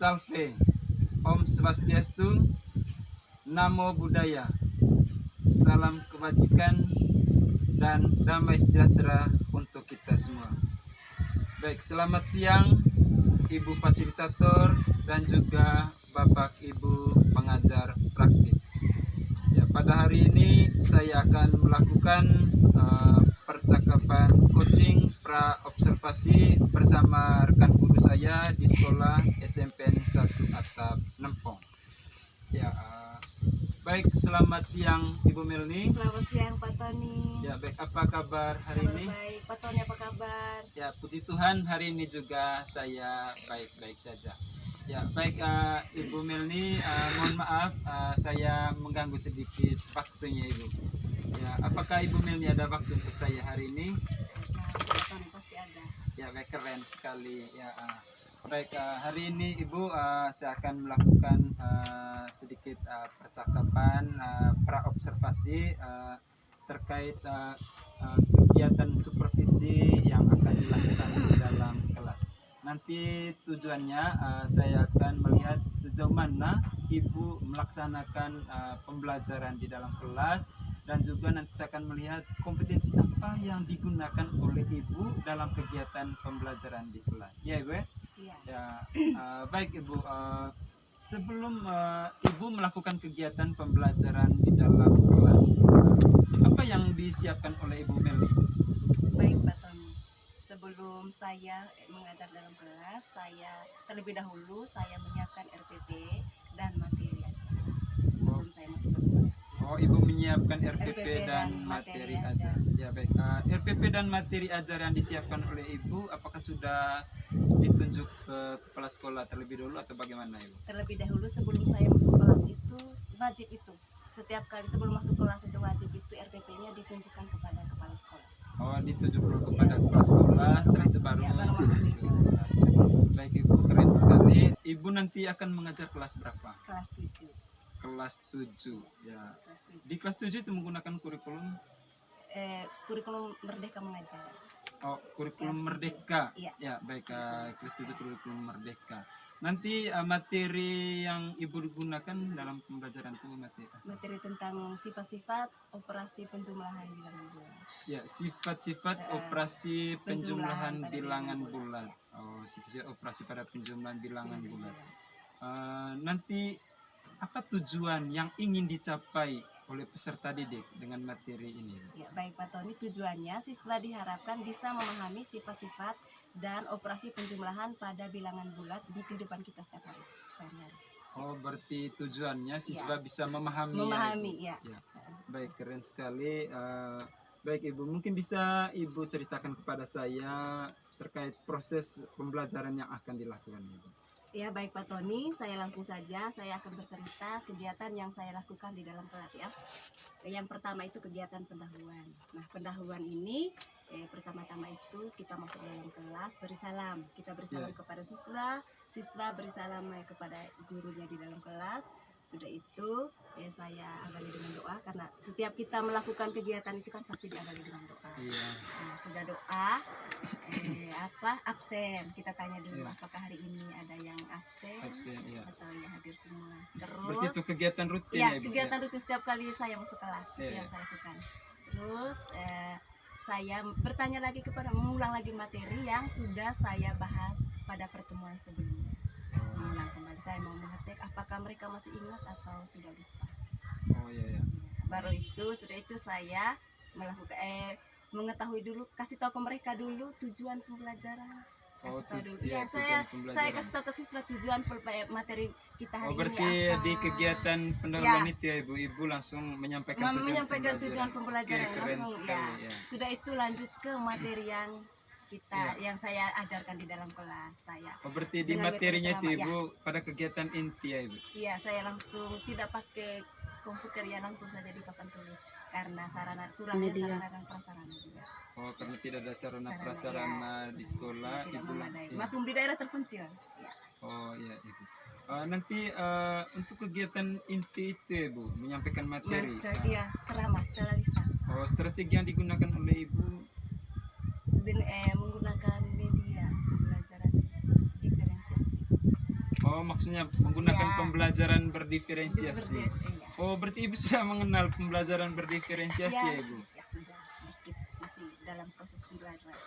Salve, Om Swastiastu, Namo Buddhaya, salam kebajikan dan damai sejahtera untuk kita semua. Baik, selamat siang Ibu Fasilitator dan juga Bapak Ibu pengajar praktik. Ya, pada hari ini saya akan melakukan percakapan coaching pra observasi bersama rekan guru saya di sekolah SMPN 1 Atap Nempong. Ya, baik, selamat siang Ibu Melni. Selamat siang Pak Tony. Ya, baik, apa kabar hari ini? Baik, Pak Tony apa kabar? Ya, puji Tuhan hari ini juga saya baik-baik saja. Ya, baik, Ibu Melni, mohon maaf saya mengganggu sedikit waktunya Ibu. Ya, apakah Ibu Melni ada waktu untuk saya hari ini? Ya, Pak Tony pasti ada. Ya, baik, keren sekali. Ya, baik, hari ini Ibu saya akan melakukan sedikit percakapan pra observasi terkait kegiatan supervisi yang akan dilakukan di dalam kelas. Nanti tujuannya saya akan melihat sejauh mana Ibu melaksanakan pembelajaran di dalam kelas, dan juga nanti saya akan melihat kompetensi apa yang digunakan oleh Ibu dalam kegiatan pembelajaran di kelas. Ya Ibu ya? Iya. Ya, baik Ibu, sebelum Ibu melakukan kegiatan pembelajaran di dalam kelas, apa yang disiapkan oleh Ibu Melni? Baik Pak Tony. Sebelum saya mengajar dalam kelas, saya terlebih dahulu saya menyiapkan RPP dan materi ajar sebelum saya masuk ke kelas. Oh, Ibu menyiapkan RPP dan materi ajar. Ya baik, RPP dan materi ajar yang disiapkan oleh Ibu, apakah sudah ditunjuk ke kepala sekolah terlebih dahulu atau bagaimana Ibu? Terlebih dahulu sebelum saya masuk kelas itu wajib itu. Setiap kali sebelum masuk kelas itu wajib itu RPP-nya ditunjukkan kepada kepala sekolah. Oh, ditunjuk dulu kepada kepala sekolah, setelah itu baru baru masuk di kelas. Baik Ibu, keren sekali. Ibu nanti akan mengajar kelas berapa? Kelas 7. Kelas 7. Ya. Kelas 7. Di kelas 7 itu menggunakan kurikulum Kurikulum Merdeka Mengajar. Oh, kurikulum Kelas Merdeka. Iya. Ya, baik, kelas 7 kurikulum Merdeka. Nanti materi yang Ibu gunakan dalam pembelajaran itu Materi tentang sifat-sifat operasi penjumlahan bilangan bulat. Ya, sifat-sifat operasi penjumlahan pada bilangan bilangan bulat. Oh, sifat operasi pada penjumlahan bilangan bulat. Nanti apa tujuan yang ingin dicapai oleh peserta didik dengan materi ini? Ya, baik Pak Tony, tujuannya siswa diharapkan bisa memahami sifat-sifat dan operasi penjumlahan pada bilangan bulat di kehidupan kita setiap hari. Sehari-hari. Oh, berarti tujuannya siswa bisa memahami. Memahami, ya. Ya. Baik, keren sekali. Baik Ibu, mungkin bisa Ibu ceritakan kepada saya terkait proses pembelajaran yang akan dilakukan Ibu. Ya, baik Pak Tony, saya langsung saja saya akan bercerita kegiatan yang saya lakukan di dalam kelas ya. Yang pertama itu kegiatan pendahuluan. Nah, pendahuluan ini pertama-tama itu kita masuk dalam kelas beri salam. Kita beri salam kepada siswa, siswa beri salam kepada gurunya di dalam kelas. Sudah itu saya awali dengan doa, karena setiap kita melakukan kegiatan itu kan pasti diawali dengan doa. Iya. Nah, sudah doa, absen. Kita tanya dulu apakah hari ini ada yang absen Iya. atau yang hadir semua. Berarti Terus itu kegiatan rutin ya, Ibu? kegiatan rutin setiap kali saya masuk kelas itu Iya. yang saya lakukan. Terus saya bertanya lagi mengulang lagi materi yang sudah saya bahas pada pertemuan sebelumnya. Mengulang kembali, saya mau mengecek apakah mereka masih ingat atau sudah lupa. Oh iya. Baru sudah itu saya melakukan mengetahui dulu, kasih tahu ke mereka dulu tujuan pembelajaran. Kasih tahu dulu. Iya, Saya kasih tahu ke siswa tujuan materi kita hari berarti ini apa. di kegiatan pendahuluan itu ya Ibu langsung menyampaikan tujuan pembelajaran Oke, keren langsung sekali, ya. Sudah itu lanjut ke materi yang kita yang saya ajarkan di dalam kelas saya. Oh, berarti di Dengan materinya metode itu Ibu pada kegiatan inti ya Ibu? Iya, saya langsung tidak pakai komputer ya, langsung saja di papan tulis karena kurangnya sarana dan prasarana juga. Oh, karena tidak ada sarana prasarana di sekolah tidak Ibu memadai. Maklum di daerah terpencil. Ya. Oh iya Ibu. Nanti untuk kegiatan inti itu ya Bu, menyampaikan materi. Iya, ceramah secara lisan. Oh, strategi yang digunakan oleh Ibu Menggunakan media pembelajaran diferensiasi. Oh, maksudnya menggunakan Ya. pembelajaran berdiferensiasi. Iya. Oh, berarti Ibu sudah mengenal pembelajaran berdiferensiasi ya, Ibu? Ya sudah sedikit, masih dalam proses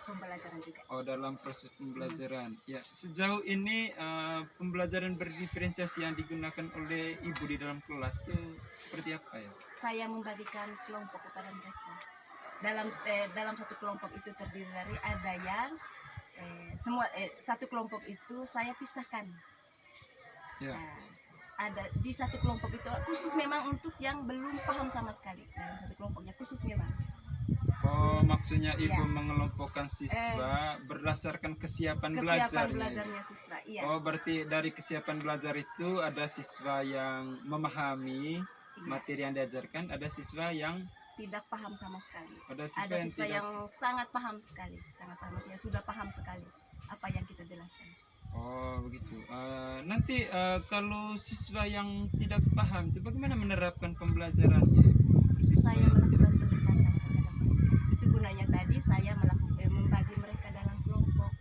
pembelajaran juga. Oh, dalam proses pembelajaran. Ya, sejauh ini pembelajaran berdiferensiasi yang digunakan oleh Ibu di dalam kelas itu seperti apa ya? Saya membagikan kelompok kepada mereka. Dalam satu kelompok itu terdiri dari ada yang satu kelompok itu saya pisahkan. Ya. Nah, ada di satu kelompok itu khusus memang untuk yang belum paham sama sekali. Dalam satu kelompoknya khusus memang. Oh, maksudnya Ibu Ya. mengelompokkan siswa berdasarkan kesiapan Kesiapan belajarnya. belajarnya siswa. Iya. Oh, berarti dari kesiapan belajar itu ada siswa yang memahami materi yang diajarkan, ada siswa yang Tidak paham sama sekali. ada siswa Ada yang siswa tidak. yang sangat paham sekali, sangat paham, maksudnya sudah paham sekali apa yang kita jelaskan. Oh, begitu. Nanti kalau siswa yang tidak paham itu bagaimana menerapkan pembelajarannya? Siswa Saya yang melakukan pendekatan terhadap mereka. Itu gunanya tadi saya membagi mereka dalam kelompok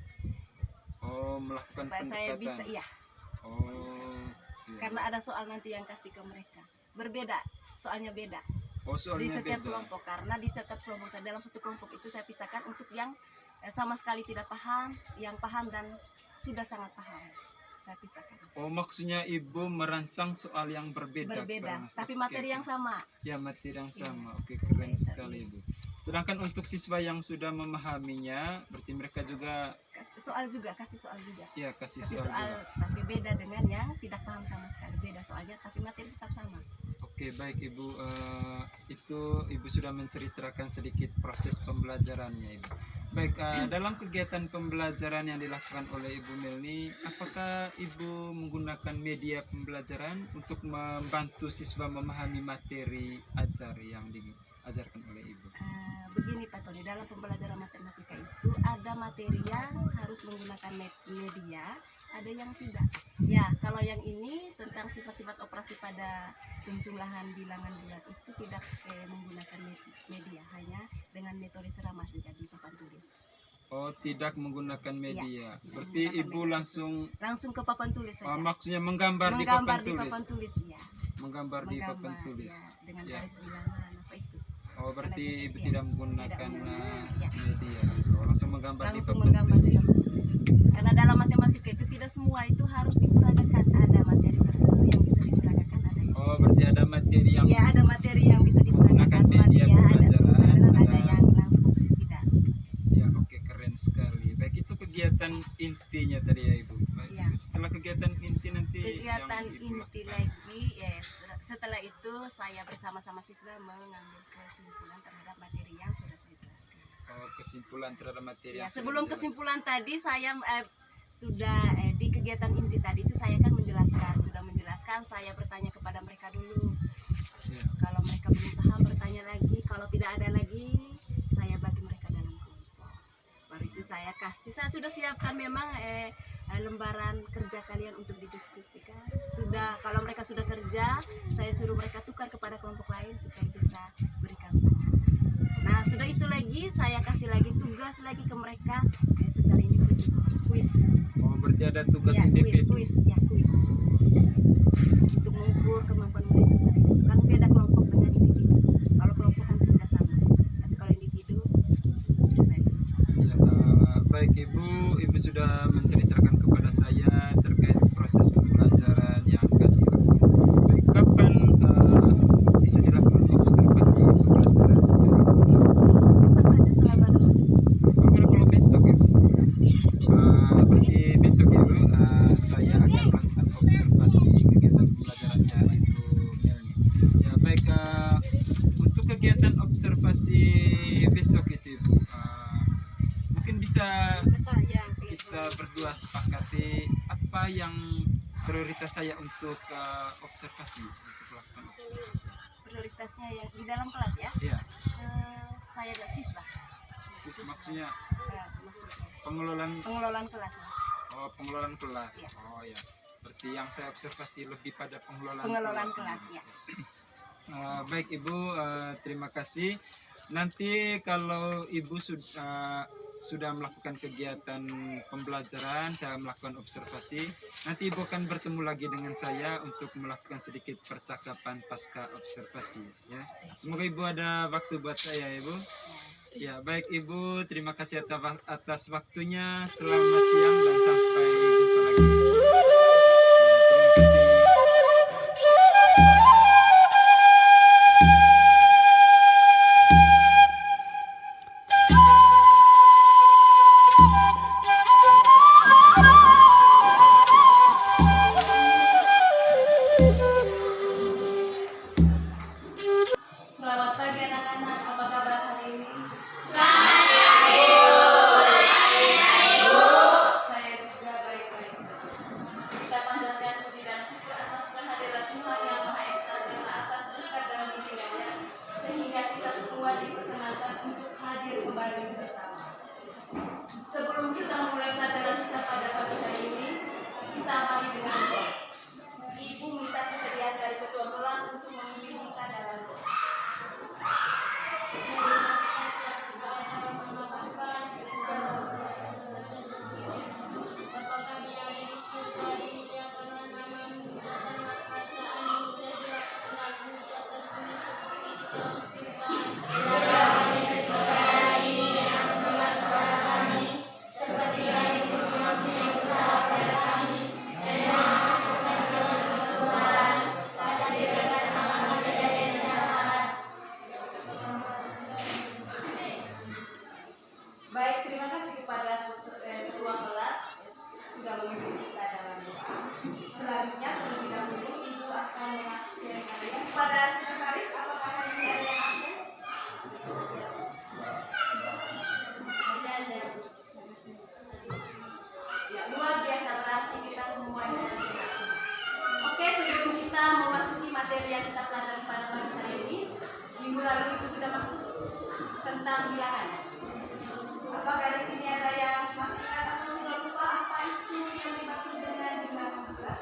melakukan supaya saya bisa, pendekatan. iya, Oh, iya. karena ada soal nanti yang kasih ke mereka berbeda, soalnya beda Oh, di soalnya setiap beda. kelompok, karena di setiap kelompok dalam satu kelompok itu saya pisahkan untuk yang sama sekali tidak paham, yang paham dan sudah sangat paham. Saya pisahkan. Oh, maksudnya Ibu merancang soal yang berbeda. Berbeda, Mas. tapi Oke, materi oke. yang sama. Ya, materi yang Iya. sama. Oke, keren Iya. sekali Ibu. Sedangkan untuk siswa yang sudah memahaminya, berarti mereka juga Kasih soal juga. ya kasih Kasih soal soal juga. tapi beda dengan yang tidak paham sama sekali. Beda soalnya tapi materi tetap sama. Oke, baik Ibu. Itu Ibu sudah menceritakan sedikit proses pembelajarannya, Ibu. Baik, dalam kegiatan pembelajaran yang dilakukan oleh Ibu Melni, apakah Ibu menggunakan media pembelajaran untuk membantu siswa memahami materi yang diajarkan oleh Ibu? Begini Pak Tony, dalam pembelajaran matematika itu ada materi yang harus menggunakan media, ada yang tidak. Ya, kalau yang ini tentang sifat-sifat operasi pada penjumlahan bilangan bulat itu tidak menggunakan media, hanya dengan metode ceramah saja di papan tulis. Oh, tidak menggunakan media. Tidak Berarti menggunakan Ibu media langsung ke papan tulis saja. maksudnya menggambar di Menggambar papan di tulis. papan tulis, iya. Menggambar di papan tulis. Ya, dengan Ya. garis bilangan apa itu. Oh, berarti Karena Ibu biasa, tidak menggunakan tidak menggunakan, ya. media. Oh, langsung menggambar di Langsung papan menggambar di tulis. papan tulis. Karena dalam matematika itu tidak semua itu harus diperagakan. Ada materi tertentu yang bisa diperagakan, ada yang Oh, berarti ada materi yang ya, ada materi yang bisa diperagakan, menggunakan media ada pembelajaran, ada ada- yang langsung tidak. ya, oke, keren sekali. Baik, itu kegiatan intinya tadi ya, Ibu. Baik, Ya. setelah kegiatan inti nanti Kegiatan yang Ibu inti lakukan. lagi, ya, setelah itu saya bersama-sama siswa mengambil kesimpulan terhadap materi yang sudah saya jelaskan. Oh, kesimpulan terhadap materi Ya, yang sudah sebelum dijelaskan. kesimpulan tadi saya sudah di kegiatan inti tadi itu saya kan sudah menjelaskan, saya bertanya kepada mereka dulu. Ya. Kalau mereka belum paham bertanya lagi, kalau tidak ada lagi saya bagi mereka dalam kelompok. Baru itu saya sudah siapkan memang lembaran kerja kalian untuk didiskusikan. Sudah, kalau mereka sudah kerja, saya suruh mereka tukar kepada kelompok lain supaya bisa berikan saran. Nah, sudah itu lagi saya kasih lagi tugas lagi ke mereka secara individu, kuis. Oh, berarti ada tugas Ya, individu. kuis untuk mengukur kemampuan mereka secara individu. Kan beda kelompok dengan individu. Kalau kelompok kan tidak sama, tapi kalau individu pribadi. Ya, baik Ibu sudah menceritakan kepada saya terkait proses pembelajaran yang akan dilakukan. Baik, kapan bisa dilakukan observasi pembelajaran? Kapan saja selama ada waktu. Kalau besok Ibu, berarti besok Ibu saya akan melakukan observasi kegiatan pembelajarannya Ibu Melni. Ya, baik, untuk kegiatan observasi besok itu Ibu, mungkin bisa kita berdua sepakati apa yang prioritas saya untuk observasi, untuk melakukan observasi. Prioritasnya yang di dalam kelas ya. Ya, Saya adalah siswa. maksudnya Maksudnya pengelolaan pengelolaan kelas ya. Oh, pengelolaan kelas. Ya. Oh ya. Berarti yang saya observasi lebih pada pengelolaan Pengelolaan kelas. kelas ya. Baik Ibu, terima kasih. Nanti kalau Ibu sudah sudah melakukan kegiatan pembelajaran, saya melakukan observasi. Nanti Ibu akan bertemu lagi dengan saya untuk melakukan sedikit percakapan pasca observasi. Ya, semoga Ibu ada waktu buat saya, Ibu. Ya, baik Ibu, terima kasih atas waktunya. Selamat siang dan sampai jumpa lagi. Ya, terima kasih. Selamat pagi anak-anak, apa kabar hari ini? Saya juga baik-baik saja. Kita panjatkan puji dan syukur atas kehadiran Tuhan Yang Maha Esa karena atas berkat dan bimbingannya sehingga kita semua diperkenankan untuk hadir kembali bersama. Sebelum kita mulai pelajaran kita pada pagi hari ini, kita awali dengan doa. Ibu minta kesediaan dari ketua kelas untuk memimpin kita dalam doa. Baik, terima kasih kepada ketua kelas sudah memimpin kita dalam doa. Selanjutnya terlebih dahulu Ibu akan mengabsen kalian kepada sekretaris. Apakah hari ini ada yang absen? Ya, luar biasa berarti kita semuanya ada yang absen. Oke, sebelum kita memasuki materi yang kita pelajari pada pagi hari ini, minggu lalu Ibu sudah masuk tentang bilangan. Apakah di sini ada yang masih ingat atau sudah lupa apa itu yang dimaksud dengan bilangan bulat?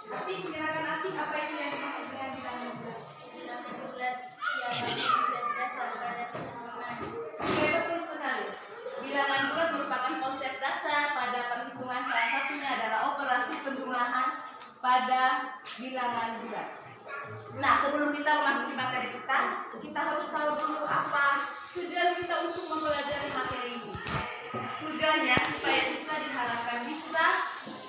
Atik, silakan Atik, apa itu yang dimaksud dengan bilangan bulat? Bilangan bulat yang bisa dasar pada perhitungan. Oke, betul sekali. Bilangan bulat merupakan konsep dasar pada perhitungan. Salah satunya adalah operasi penjumlahan pada bilangan bulat. Nah, sebelum kita memasuki materi kita harus tahu dulu apa tujuan kita untuk mempelajari materi ini. Tujuannya supaya siswa diharapkan bisa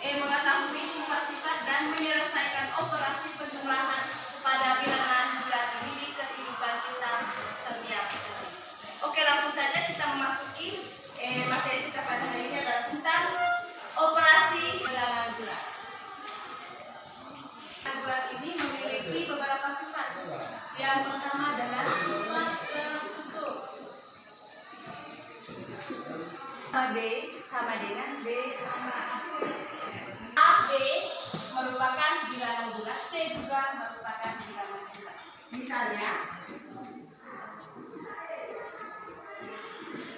mengetahui sifat-sifat dan menyelesaikan operasi penjumlahan pada bilangan bulat ini di kehidupan kita setiap hari. Oke, langsung saja kita memasuki materi kita pada hari ini adalah tentang operasi bilangan bulat. Bilangan bulat ini memiliki beberapa sifat. Yang pertama adalah sifat tertutup. B sama dengan B tambah A. A, B merupakan bilangan bulat, C juga merupakan bilangan bulat. Misalnya,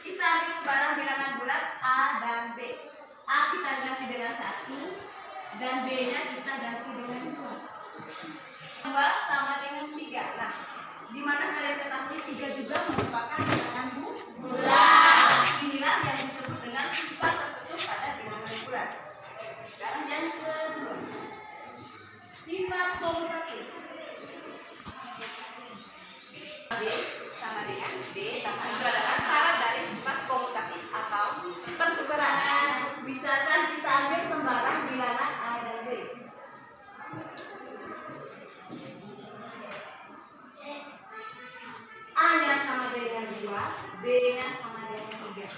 kita ambil sebarang bilangan bulat A dan B. A kita ganti dengan 1 dan B-nya kita ganti dengan 2. 2 sama dengan 3. Nah, di mana kalian ketahui 3 juga merupakan bilangan bulat. Inilah yang disebut dengan sifat tertutup pada bilangan bulat. Sekarang yang kedua, sifat komutatif. B sama dengan B tambah itu adalah syarat dari sifat komutatif atau pertukaran. Misalkan kita ambil sembarang bilangan A dan B. A-nya sama dengan 2, B-nya sama dengan 3.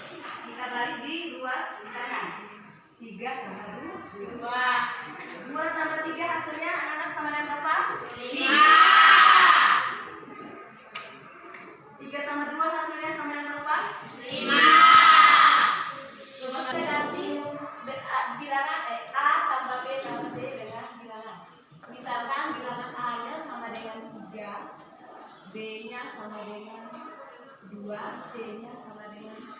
Kita balik di ruas kanan. 3 tambah 2. 2 tambah 3 hasilnya anak-anak sama dengan berapa? 5. 3 tambah 2 hasilnya sama dengan berapa? 5. Coba kita ganti bilangan A tambah B tambah C dengan bilangan. Misalkan bilangan A-nya sama dengan 3. B-nya sama dengan 2, C-nya sama dengan 1.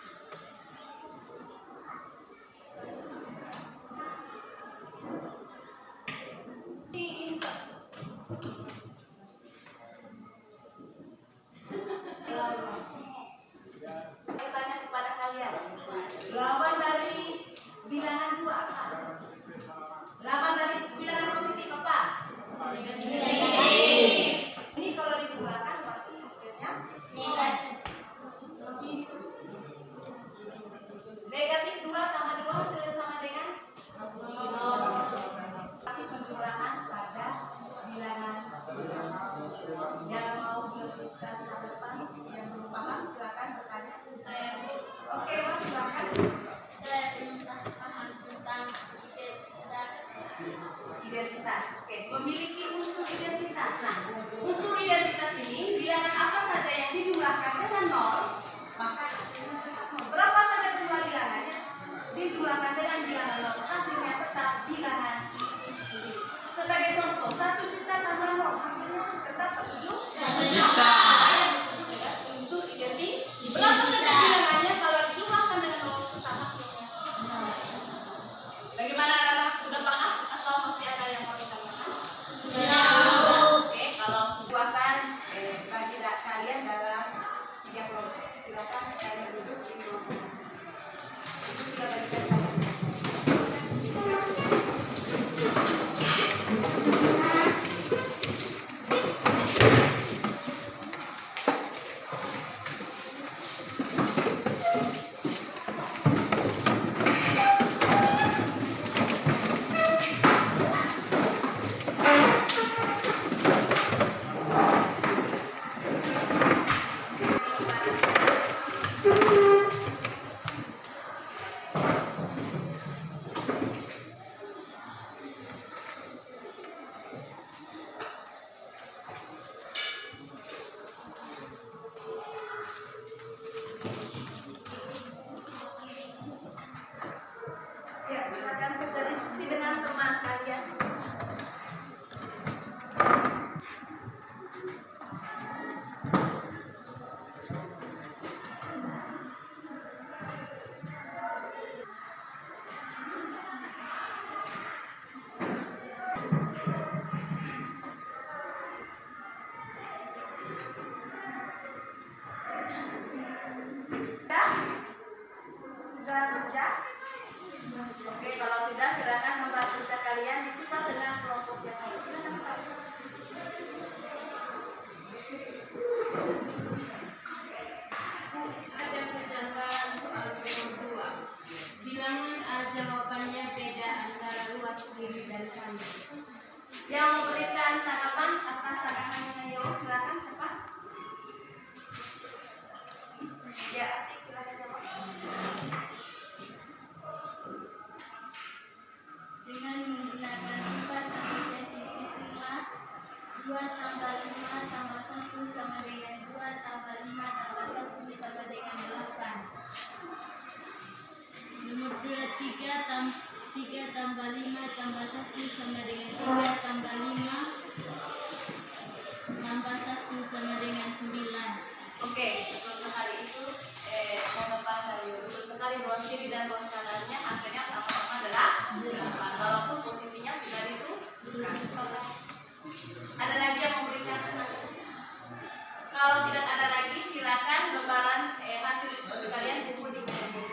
Saya tanya kepada kalian, 1 sama dengan 2 tambah 5 tambah 1 sama dengan 8. Nomor 2, 3 tambah 5 tambah 1 sama dengan 3 tambah 5 tambah 1 sama dengan 9. Oke, betul sekali itu mengembang dari betul sekali ruas kiri dan ruas kanannya hasilnya sama-sama adalah 8 walaupun posisinya sudah ditentukan. Ada lagi yang memberikan kesan? Kalau tidak ada lagi silakan lembaran hasil diskusi kalian kumpul di buku.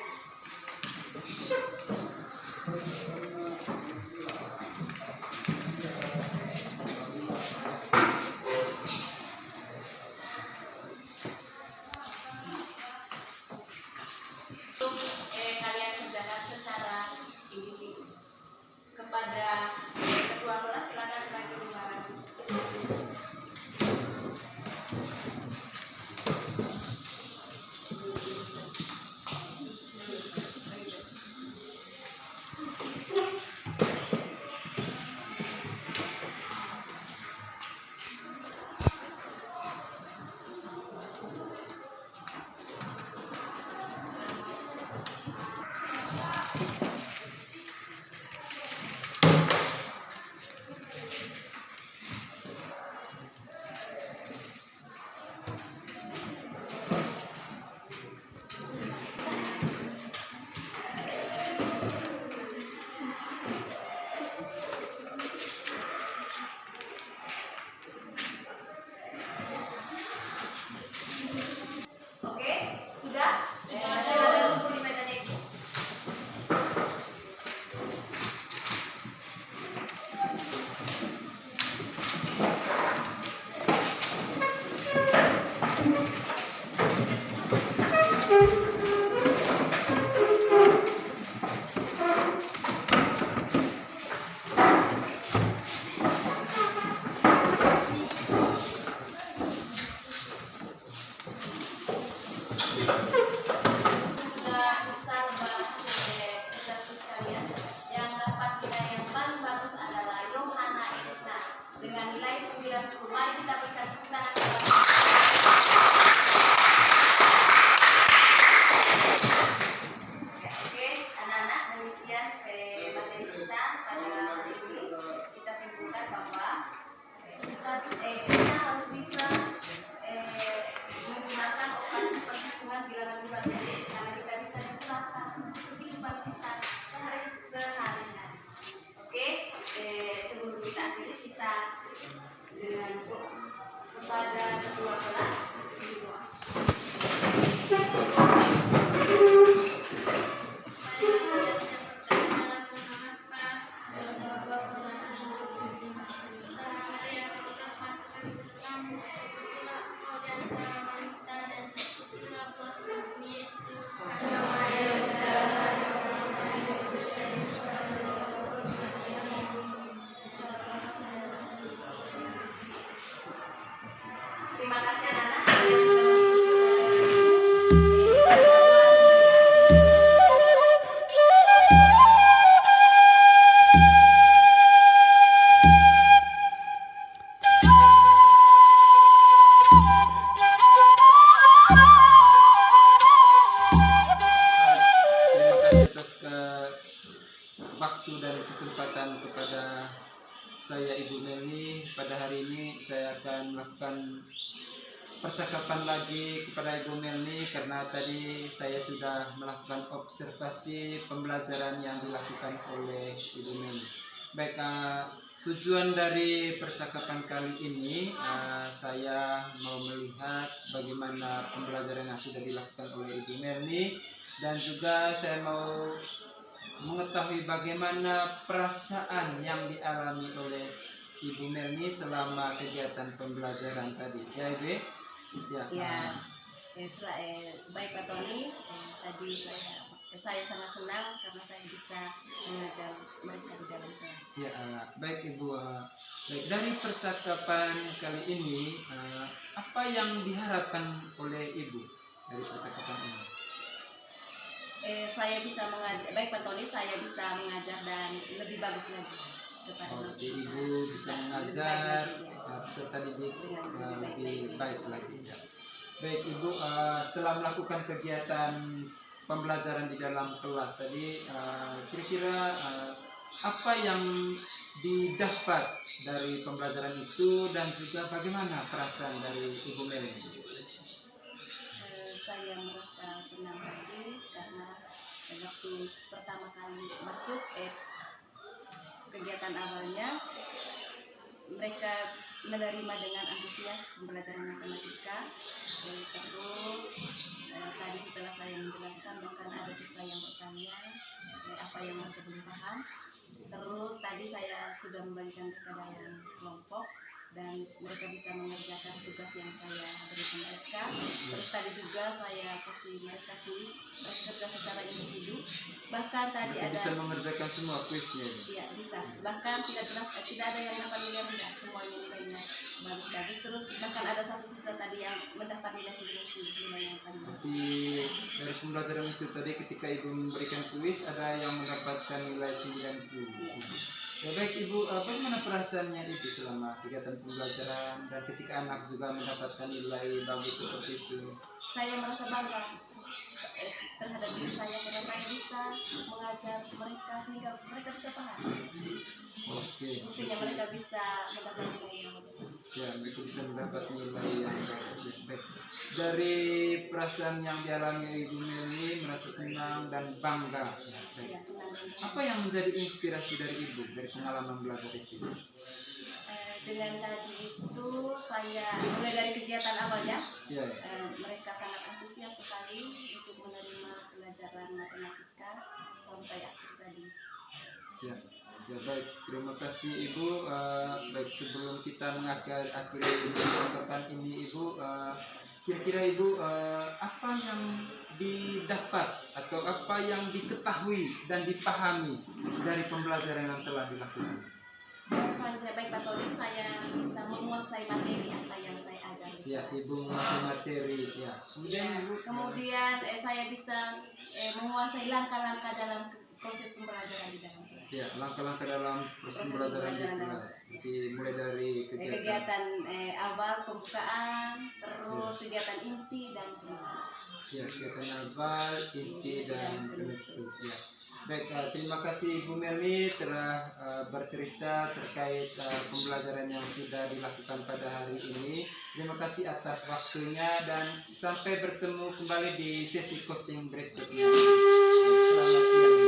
Kalian kerjakan secara individu. Kepada kedua kelas silakan bagi lembaran. Oke, sudah? Silakan kumpul di meja itu. Sudah bisa membahas kerja tulis kalian. Yang dapat nilai yang paling bagus adalah Yohana Edisna dengan nilai 90. Mari kita berikan tepuk tangan kepada Oke, anak-anak, demikian materi kita pada hari ini. Kita simpulkan bahwa kita harus bisa menggunakan operasi perhitungan bilangan bulatnya karena kita bisa digunakan untuk kehidupan kita sehari-hari. Oke, sebelum kita akhiri kita dengan doa kepada kedua kelas doa. Terima kasih anak-anak. Terima kasih atas waktu dan kesempatan kepada saya Ibu Melni. Pada hari ini saya akan melakukan percakapan lagi kepada Ibu Melni karena tadi saya sudah melakukan observasi pembelajaran yang dilakukan oleh Ibu Melni. Baik, tujuan dari percakapan kali ini saya mau melihat bagaimana pembelajaran yang sudah dilakukan oleh Ibu Melni dan juga saya mau mengetahui bagaimana perasaan yang dialami oleh Ibu Melni selama kegiatan pembelajaran tadi. Ya, Ibu? Ya. Baik Pak Tony, tadi saya sangat senang karena saya bisa mengajar mereka di dalam kelas. Ya, baik Ibu. Baik, dari percakapan kali ini, apa yang diharapkan oleh Ibu dari percakapan ini? Saya bisa mengajar, baik Pak Tony, saya bisa mengajar dan lebih bagus lagi kepada mereka. Ibu bisa lebih baik mengajar lagi, ya. peserta didik lebih baik lagi ya. Baik Ibu, setelah melakukan kegiatan pembelajaran di dalam kelas tadi, kira-kira apa yang didapat dari pembelajaran itu dan juga bagaimana perasaan dari Ibu Meli? Saya merasa senang tadi karena waktu pertama kali masuk kegiatan awalnya mereka menerima dengan antusias pembelajaran matematika. Terus tadi setelah saya menjelaskan bahkan ada siswa yang bertanya apa yang mereka belum paham. Terus tadi saya sudah membagikan mereka dalam kelompok dan mereka bisa mengerjakan tugas yang saya berikan mereka. Terus tadi juga saya kasih mereka kuis, mereka kerja secara individu. Bahkan tadi Mereka ada bisa mengerjakan semua kuisnya. iya bisa. Bahkan tidak ada yang dapat nilai rendah, semuanya nilainya bagus-bagus. Terus bahkan ada satu siswa tadi yang mendapat nilai 90, nilai yang paling bagus. Jadi dari pembelajaran itu tadi ketika Ibu memberikan kuis ada yang mendapatkan nilai 90. Ya baik Ibu, bagaimana perasaannya Ibu selama kegiatan pembelajaran dan ketika anak juga mendapatkan nilai bagus seperti itu? Saya merasa bangga terhadap diri saya karena saya bisa mengajar mereka sehingga mereka bisa paham. Oke. Buktinya mereka bisa mendapat nilai yang bagus-bagus. Ya, mereka bisa mendapat nilai yang bagus. Ya, baik. Dari perasaan yang dialami Ibu Meli merasa senang dan bangga. Ya, baik. Ya, senang dan bangga. Apa yang menjadi inspirasi dari Ibu dari pengalaman belajar itu? Dengan tadi itu saya mulai dari kegiatan awalnya Ya, mereka sangat antusias sekali untuk menerima pelajaran matematika sampai akhir tadi. ya, ya baik. Terima kasih Ibu. Baik sebelum kita mengakhiri percakapan ini Ibu, kira-kira Ibu apa yang didapat atau apa yang diketahui dan dipahami dari pembelajaran yang telah dilakukan? Biasanya baik Pak Tony, saya bisa menguasai materi apa yang saya ajar di Ya, kelas. Ibu menguasai materi. Ya. Kemudian Ya, Ibu. kemudian saya bisa menguasai langkah-langkah dalam proses pembelajaran di dalam kelas. Ya, langkah-langkah dalam proses Proses pembelajaran di pembelajaran dalam kelas. kelas, ya. Jadi mulai dari kegiatan. Kegiatan awal pembukaan, terus kegiatan inti dan penutup. Ya, kegiatan awal, inti dan penutup. Ya. Baik, terima kasih Ibu Meli telah bercerita terkait pembelajaran yang sudah dilakukan pada hari ini. Terima kasih atas waktunya dan sampai bertemu kembali di sesi coaching berikutnya. Selamat siang.